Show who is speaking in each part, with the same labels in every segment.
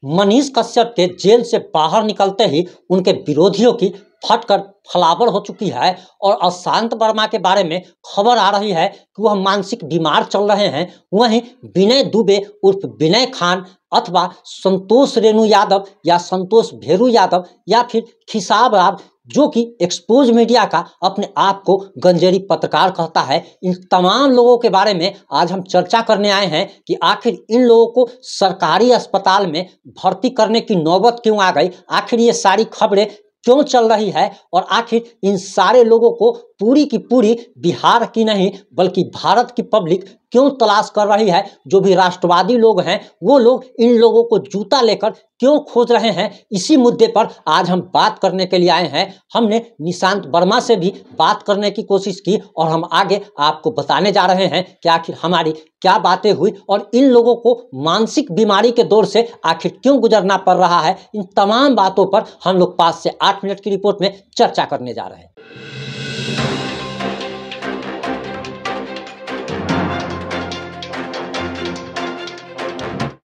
Speaker 1: मनीष कश्यप के जेल से बाहर निकलते ही उनके विरोधियों की फटकर फलावर हो चुकी है और अशांत वर्मा के बारे में खबर आ रही है कि वह मानसिक बीमार चल रहे हैं। वहीं विनय दुबे उर्फ विनय खान अथवा संतोष रेणु यादव या संतोष भेरू यादव या फिर खिसाब राव, जो कि एक्सपोज मीडिया का अपने आप को गंजेरी पत्रकार कहता है, इन तमाम लोगों के बारे में आज हम चर्चा करने आए हैं कि आखिर इन लोगों को सरकारी अस्पताल में भर्ती करने की नौबत क्यों आ गई, आखिर ये सारी खबरें क्यों चल रही है और आखिर इन सारे लोगों को पूरी की पूरी बिहार की नहीं बल्कि भारत की पब्लिक क्यों तलाश कर रही है। जो भी राष्ट्रवादी लोग हैं वो लोग इन लोगों को जूता लेकर क्यों खोज रहे हैं, इसी मुद्दे पर आज हम बात करने के लिए आए हैं। हमने निशांत वर्मा से भी बात करने की कोशिश की और हम आगे आपको बताने जा रहे हैं कि आखिर हमारी क्या बातें हुई और इन लोगों को मानसिक बीमारी के दौर से आखिर क्यों गुजरना पड़ रहा है। इन तमाम बातों पर हम लोग 5 से 8 मिनट की रिपोर्ट में चर्चा करने जा रहे हैं।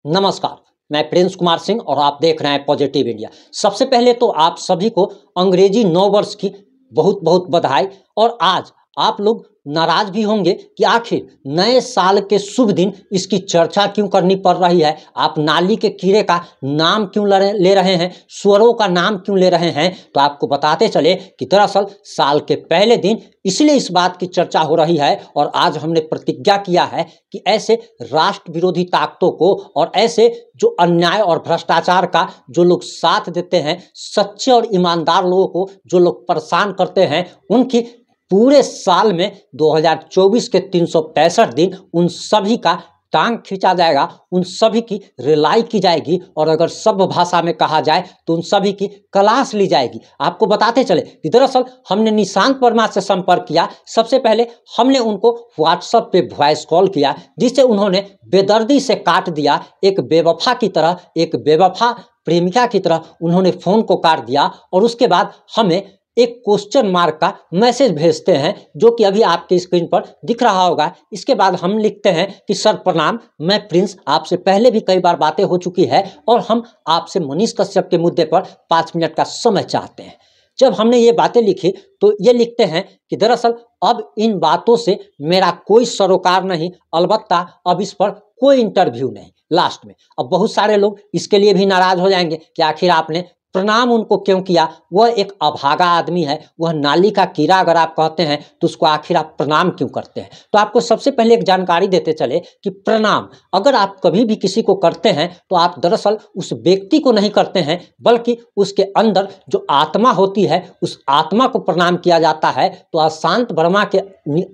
Speaker 1: नमस्कार, मैं प्रिंस कुमार सिंह और आप देख रहे हैं पॉजिटिव इंडिया। सबसे पहले तो आप सभी को अंग्रेजी नव वर्ष की बहुत बहुत बधाई। और आज आप लोग नाराज भी होंगे कि आखिर नए साल के शुभ दिन इसकी चर्चा क्यों करनी पड़ रही है, आप नाली के कीड़े का नाम क्यों ले रहे हैं, स्वरों का नाम क्यों ले रहे हैं। तो आपको बताते चले कि दरअसल साल के पहले दिन इसलिए इस बात की चर्चा हो रही है और आज हमने प्रतिज्ञा किया है कि ऐसे राष्ट्र विरोधी ताकतों को और ऐसे जो अन्याय और भ्रष्टाचार का जो लोग साथ देते हैं, सच्चे और ईमानदार लोगों को जो लोग परेशान करते हैं, उनकी पूरे साल में 2024 के 365 दिन उन सभी का टांग खींचा जाएगा, उन सभी की रिलाई की जाएगी और अगर सब भाषा में कहा जाए तो उन सभी की क्लास ली जाएगी। आपको बताते चले कि दरअसल हमने निशांत वर्मा से संपर्क किया। सबसे पहले हमने उनको व्हाट्सएप पे वॉइस कॉल किया जिससे उन्होंने बेदर्दी से काट दिया। एक बेवफा की तरह, एक बेवफा प्रेमिका की तरह उन्होंने फ़ोन को काट दिया और उसके बाद हमें एक क्वेश्चन मार्क का मैसेज भेजते हैं जो कि अभी आपके स्क्रीन पर दिख रहा होगा। इसके बाद हम लिखते हैं कि सर प्रणाम, मैं प्रिंस, आपसे पहले भी कई बार बातें हो चुकी है और हम आपसे मनीष कश्यप के मुद्दे पर 5 मिनट का समय चाहते हैं। जब हमने ये बातें लिखी तो ये लिखते हैं कि दरअसल अब इन बातों से मेरा कोई सरोकार नहीं, अलबत्ता अब इस पर कोई इंटरव्यू नहीं। लास्ट में अब बहुत सारे लोग इसके लिए भी नाराज हो जाएंगे कि आखिर आपने प्रणाम उनको क्यों किया, वह एक अभागा आदमी है, वह नाली का कीड़ा अगर आप कहते हैं तो उसको आखिर आप प्रणाम क्यों करते हैं। तो आपको सबसे पहले एक जानकारी देते चले कि प्रणाम अगर आप कभी भी किसी को करते हैं तो आप दरअसल उस व्यक्ति को नहीं करते हैं बल्कि उसके अंदर जो आत्मा होती है उस आत्मा को प्रणाम किया जाता है। तो अशांत वर्मा के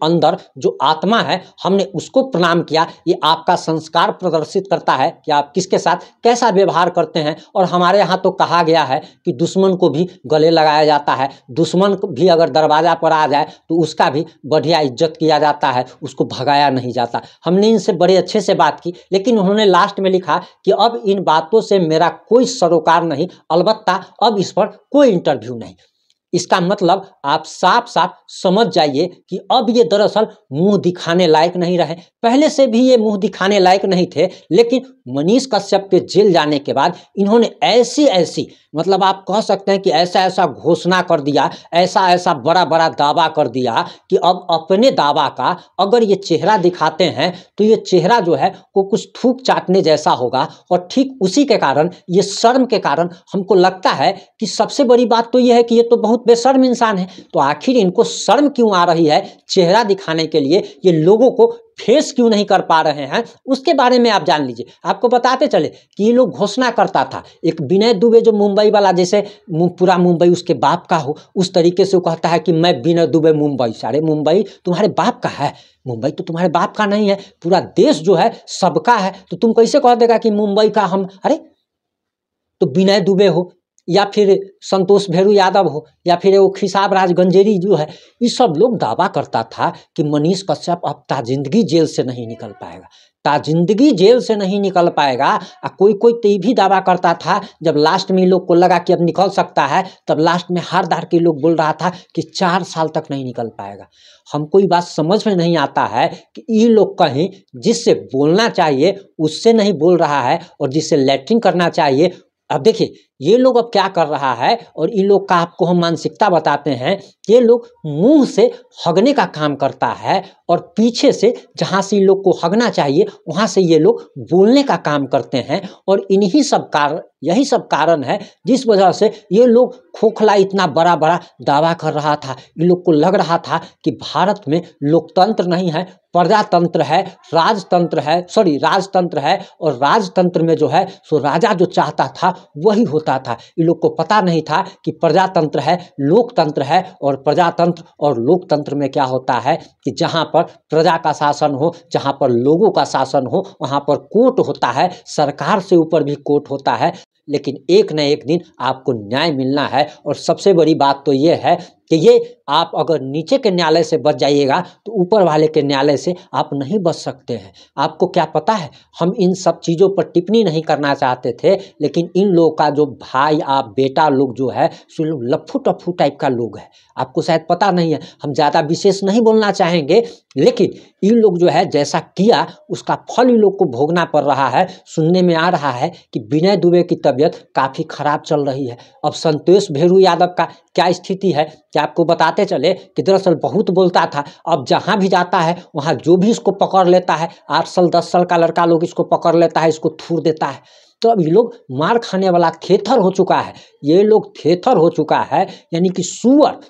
Speaker 1: अंदर जो आत्मा है हमने उसको प्रणाम किया। ये आपका संस्कार प्रदर्शित करता है कि आप किसके साथ कैसा व्यवहार करते हैं। और हमारे यहाँ तो कहा गया है कि दुश्मन को भी गले लगाया जाता है, दुश्मन भी अगर दरवाजा पर आ जाए तो उसका भी बढ़िया इज्जत किया जाता है, उसको भगाया नहीं जाता। हमने इनसे बड़े अच्छे से बात की लेकिन उन्होंने लास्ट में लिखा कि अब इन बातों से मेरा कोई सरोकार नहीं, अलबत्ता अब इस पर कोई इंटरव्यू नहीं। इसका मतलब आप साफ साफ समझ जाइए कि अब ये दरअसल मुंह दिखाने लायक नहीं रहे। पहले से भी ये मुंह दिखाने लायक नहीं थे लेकिन मनीष कश्यप के जेल जाने के बाद इन्होंने ऐसी मतलब आप कह सकते हैं कि ऐसा घोषणा कर दिया, ऐसा बड़ा दावा कर दिया कि अब अपने दावा का अगर ये चेहरा दिखाते हैं तो ये चेहरा जो है वो कुछ थूक चाटने जैसा होगा। और ठीक उसी के कारण, ये शर्म के कारण हमको लगता है कि सबसे बड़ी बात तो ये है कि ये तो बहुत बेशर्म इंसान है। तो आखिर इनको शर्म क्यों आ रही है चेहरा दिखाने के लिए, ये लोगों को फेस क्यों नहीं कर पा रहे हैं, उसके बारे में आप जान लीजिए। आपको बताते चले कि ये लोग घोषणा करता था, एक विनय दुबे जो मुंबई वाला, जैसे पूरा मुंबई उसके बाप का हो उस तरीके से वो कहता है कि मैं विनय दुबे मुंबई। सारे मुंबई तुम्हारे बाप का है, मुंबई तो तुम्हारे बाप का नहीं है, पूरा देश जो है सबका है। तो तुम कैसे कह देगा कि मुंबई का हम, अरे तो विनय दुबे हो, या फिर संतोष भेरू यादव हो या फिर वो खिसाब राज गंजेरी जो है, ये सब लोग दावा करता था कि मनीष कश्यप अब ताजिंदगी जेल से नहीं निकल पाएगा, ताजिंदगी जेल से नहीं निकल पाएगा। कोई कोई तो ये भी दावा करता था, जब लास्ट में इन लोग को लगा कि अब निकल सकता है, तब लास्ट में हार धार के लोग बोल रहा था कि 4 साल तक नहीं निकल पाएगा। हमको ये बात समझ में नहीं आता है कि ये लोग कहीं जिससे बोलना चाहिए उससे नहीं बोल रहा है और जिससे लैट्रिन करना चाहिए। अब देखिए ये लोग अब क्या कर रहा है, और इन लोग का आपको हम मानसिकता बताते हैं। ये लोग मुंह से हगने का काम करता है और पीछे से जहाँ से इन लोग को हगना चाहिए वहाँ से ये लोग बोलने का काम करते हैं। और इन्हीं सब कारण, यही सब कारण है जिस वजह से ये लोग खोखला इतना बड़ा बड़ा दावा कर रहा था। इन लोग को लग रहा था कि भारत में लोकतंत्र नहीं है, प्रजातंत्र है, राजतंत्र है, राजतंत्र है, और राजतंत्र में जो है सो राजा जो चाहता था वही होता था। इन लोग को पता नहीं था कि प्रजातंत्र है, लोकतंत्र है, और प्रजातंत्र और लोकतंत्र में क्या होता है कि जहाँ पर प्रजा का शासन हो, जहाँ पर लोगों का शासन हो, वहाँ पर कोर्ट होता है, सरकार से ऊपर भी कोर्ट होता है। लेकिन एक न एक दिन आपको न्याय मिलना है। और सबसे बड़ी बात तो ये है कि ये आप अगर नीचे के न्यायालय से बच जाइएगा तो ऊपर वाले के न्यायालय से आप नहीं बच सकते हैं। आपको क्या पता है, हम इन सब चीज़ों पर टिप्पणी नहीं करना चाहते थे, लेकिन इन लोगों का जो भाई आप बेटा लोग जो है सो लफ्फू टफ्फू टाइप का लोग है। आपको शायद पता नहीं है, हम ज़्यादा विशेष नहीं बोलना चाहेंगे, लेकिन इन लोग जो है जैसा किया उसका फल इन लोग को भोगना पड़ रहा है। सुनने में आ रहा है कि विनय दुबे की तबीयत काफ़ी खराब चल रही है। अब संतोष भेरू यादव का क्या स्थिति है कि आपको बताते चले कि दरअसल बहुत बोलता था, अब जहाँ भी जाता है वहाँ जो भी इसको पकड़ लेता है, 8 साल 10 साल का लड़का लोग इसको पकड़ लेता है, इसको थूर देता है। तो अब ये लोग मार खाने वाला थेथर हो चुका है, ये लोग थेथर हो चुका है, यानी कि सुअर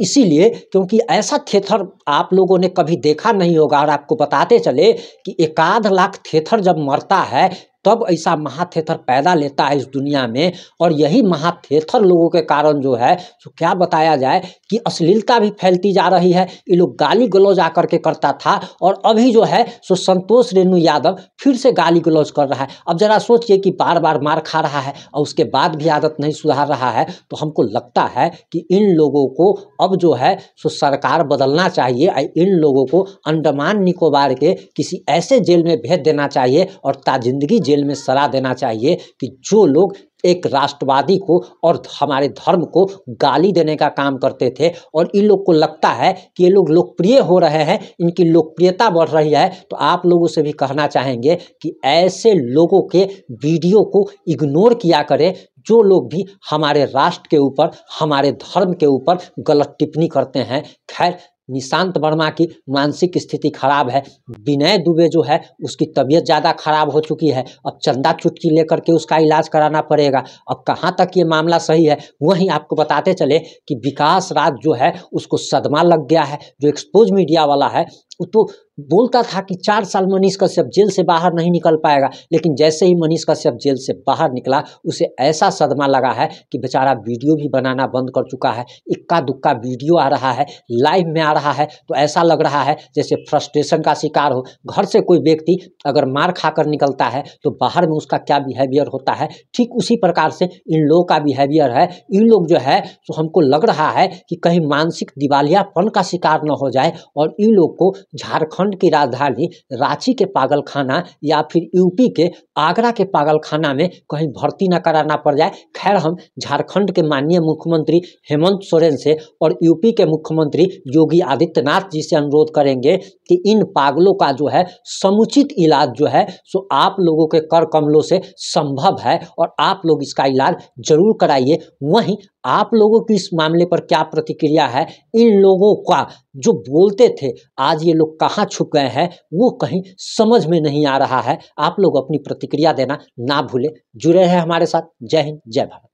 Speaker 1: इसीलिए क्योंकि ऐसा थेथर आप लोगों ने कभी देखा नहीं होगा। और आपको बताते चले कि 1 लाख थेथर जब मरता है तब ऐसा महाथेथर पैदा लेता है इस दुनिया में। और यही महाथेथर लोगों के कारण जो है तो क्या बताया जाए कि अश्लीलता भी फैलती जा रही है। ये लोग गाली गलौज आकर के करता था, और अभी जो है सो संतोष रेणु यादव फिर से गाली गलौज कर रहा है। अब जरा सोचिए कि बार बार मार खा रहा है और उसके बाद भी आदत नहीं सुधार रहा है, तो हमको लगता है कि इन लोगों को अब जो है सो सरकार बदलना चाहिए। इन लोगों को अंडमान निकोबार के किसी ऐसे जेल में भेज देना चाहिए और ताजिंदगी जेल में सजा देना चाहिए कि जो लोग एक राष्ट्रवादी को और हमारे धर्म को गाली देने का काम करते थे, और इन लोग को लगता है कि ये लोग लोकप्रिय हो रहे हैं, इनकी लोकप्रियता बढ़ रही है, तो आप लोगों से भी कहना चाहेंगे कि ऐसे लोगों के वीडियो को इग्नोर किया करें जो लोग भी हमारे राष्ट्र के ऊपर, हमारे धर्म के ऊपर गलत टिप्पणी करते हैं। खैर, निशांत वर्मा की मानसिक स्थिति खराब है, विनय दुबे जो है उसकी तबीयत ज़्यादा खराब हो चुकी है, अब चंदा चुटकी लेकर के उसका इलाज कराना पड़ेगा। अब कहाँ तक ये मामला सही है, वहीं आपको बताते चले कि विकास राज जो है उसको सदमा लग गया है। जो एक्सपोज मीडिया वाला है वो तो बोलता था कि 4 साल मनीष कश्यप जेल से बाहर नहीं निकल पाएगा, लेकिन जैसे ही मनीष कश्यप जेल से बाहर निकला उसे ऐसा सदमा लगा है कि बेचारा वीडियो भी बनाना बंद कर चुका है। इक्का दुक्का वीडियो आ रहा है, लाइव में आ रहा है, तो ऐसा लग रहा है जैसे फ्रस्ट्रेशन का शिकार हो। घर से कोई व्यक्ति अगर मार खाकर निकलता है तो बाहर में उसका क्या बिहेवियर होता है, ठीक उसी प्रकार से इन लोगों का बिहेवियर है। इन लोग जो है तो हमको लग रहा है कि कहीं मानसिक दिवालियापन का शिकार न हो जाए और इन लोग को झारखंड की राजधानी रांची के पागलखाना या फिर यूपी के आगरा के पागलखाना में कहीं भर्ती न कराना पड़ जाए। खैर, हम झारखंड के माननीय मुख्यमंत्री हेमंत सोरेन से और यूपी के मुख्यमंत्री योगी आदित्यनाथ जी से अनुरोध करेंगे कि इन पागलों का जो है समुचित इलाज जो है सो आप लोगों के कर कमलों से संभव है और आप लोग इसका इलाज जरूर कराइए। वहीं आप लोगों की इस मामले पर क्या प्रतिक्रिया है? इन लोगों का जो बोलते थे आज ये लोग कहाँ छुप गए हैं वो कहीं समझ में नहीं आ रहा है। आप लोग अपनी प्रतिक्रिया देना ना भूलें। जुड़े हैं हमारे साथ। जय हिंद, जय भारत।